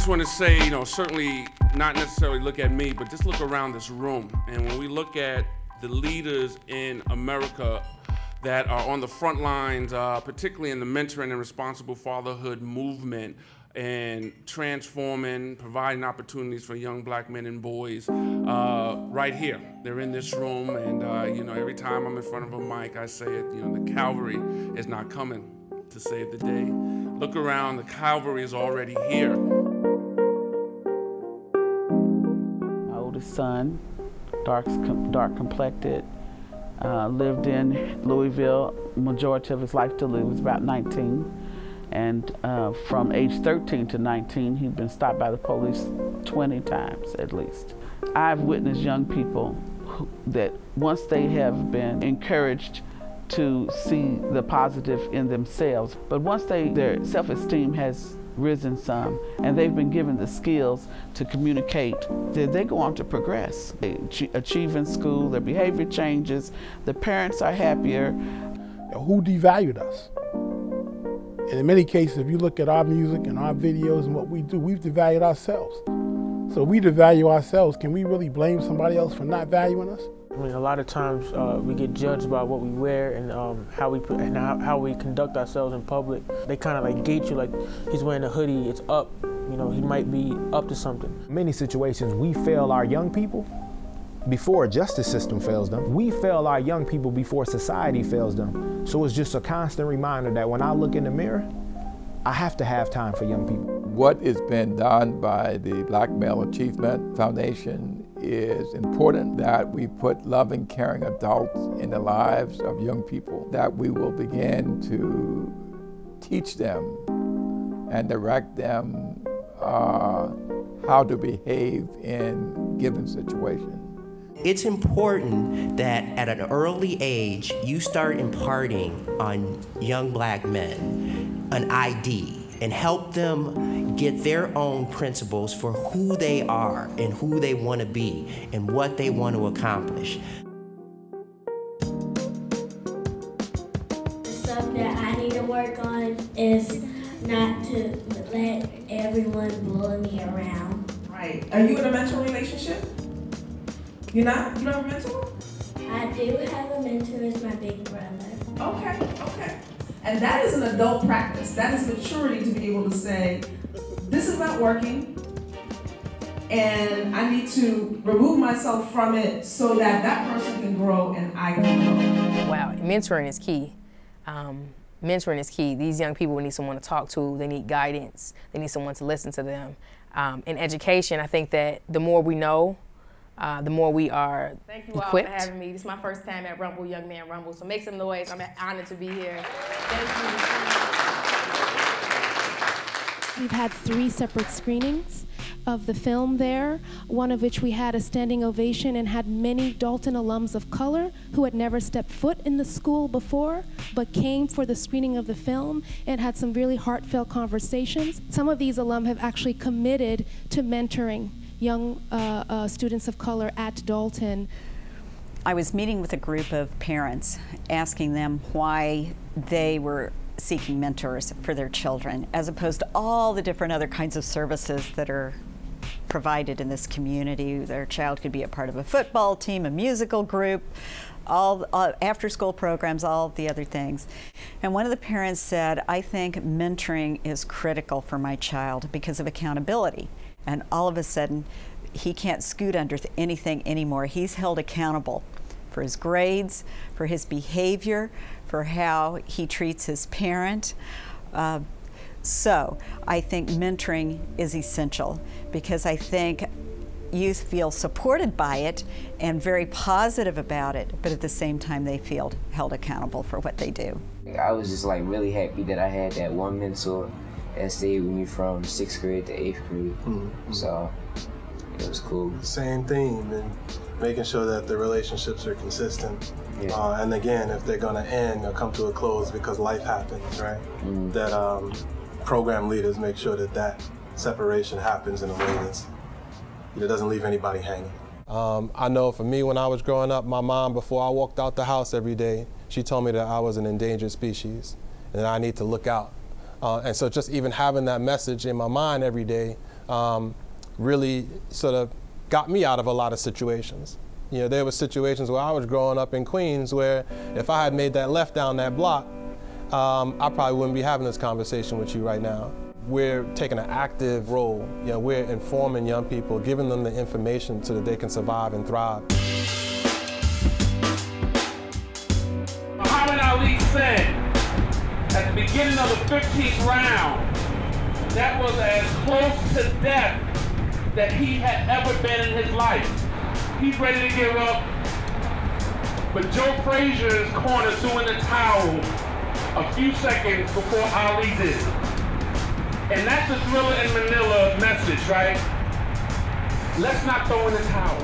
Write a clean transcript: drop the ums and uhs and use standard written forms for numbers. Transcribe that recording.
just want to say, certainly not necessarily look at me, but just look around this room. And when we look at the leaders in America that are on the front lines, particularly in the mentoring and responsible fatherhood movement, and transforming, providing opportunities for young black men and boys right here. They're in this room, and every time I'm in front of a mic, I say it, the Calvary is not coming to save the day. Look around, the Calvary is already here. My oldest son, dark complected, lived in Louisville, majority of his life till he was about 19. And from age 13 to 19, he'd been stopped by the police 20 times at least. I've witnessed young people that once they have been encouraged to see the positive in themselves, but once their self-esteem has risen some and they've been given the skills to communicate, they go on to progress. They achieve in school, their behavior changes, the parents are happier. Who devalued us? And in many cases, if you look at our music and our videos and what we do, we've devalued ourselves. So we devalue ourselves. Can we really blame somebody else for not valuing us? I mean, a lot of times we get judged by what we wear and how we conduct ourselves in public. They kind of like gate you, like he's wearing a hoodie, it's up. He might be up to something. In many situations, we fail our young people before a justice system fails them. We fail our young people before society fails them. So it's just a constant reminder that when I look in the mirror, I have to have time for young people. What is being done by the Black Male Achievement Foundation is important, that we put loving, caring adults in the lives of young people, that we will begin to teach them and direct them how to behave in given situations. It's important that at an early age, you start imparting on young black men an ID and help them get their own principles for who they are and who they want to be and what they want to accomplish. The stuff that I need to work on is not to let everyone bully me around. Right. Are you in a mentor relationship? You're not? You don't have a mentor? I do have a mentor as my big brother. Okay. And that is an adult practice. That is maturity to be able to say, this is not working, and I need to remove myself from it so that that person can grow and I can grow. Wow, mentoring is key. Mentoring is key. These young people need someone to talk to. They need guidance. They need someone to listen to them. In education, I think that the more we know, the more we are equipped. Thank you all for having me. This is my first time at Rumble, Young Man Rumble, so make some noise. I'm honored to be here. Thank you. We've had 3 separate screenings of the film there, one of which we had a standing ovation and had many Dalton alums of color who had never stepped foot in the school before, but came for the screening of the film and had some really heartfelt conversations. Some of these alum have actually committed to mentoring young students of color at Dalton. I was meeting with a group of parents, asking them why they were seeking mentors for their children, as opposed to all the different other kinds of services that are provided in this community. Their child could be a part of a football team, a musical group, all after-school programs, all the other things. And one of the parents said, I think mentoring is critical for my child because of accountability. And all of a sudden, he can't scoot under anything anymore. He's held accountable for his grades, for his behavior, for how he treats his parent. So I think mentoring is essential because I think youth feel supported by it and very positive about it, but at the same time they feel held accountable for what they do. I was just like really happy that I had that one mentor that stayed with me from 6th grade to 8th grade. Mm-hmm. So it was cool. Same theme, and making sure that the relationships are consistent. Yeah. And again, if they're gonna end or come to a close because life happens, right? Mm-hmm. That program leaders make sure that that separation happens in a way that doesn't leave anybody hanging. I know for me, when I was growing up, my mom, before I walked out the house every day, she told me that I was an endangered species and that I need to look out. And so just even having that message in my mind every day really sort of got me out of a lot of situations. You know, there were situations where I was growing up in Queens where if I had made that left down that block, I probably wouldn't be having this conversation with you right now. We're taking an active role. You know, we're informing young people, giving them the information so that they can survive and thrive. Muhammad Ali said at the beginning of the 15th round, that was as close to death that he had ever been in his life. He's ready to give up, but Joe Frazier's corner threw in the towel a few seconds before Ali did. And that's the Thriller in Manila message, right? Let's not throw in the towel.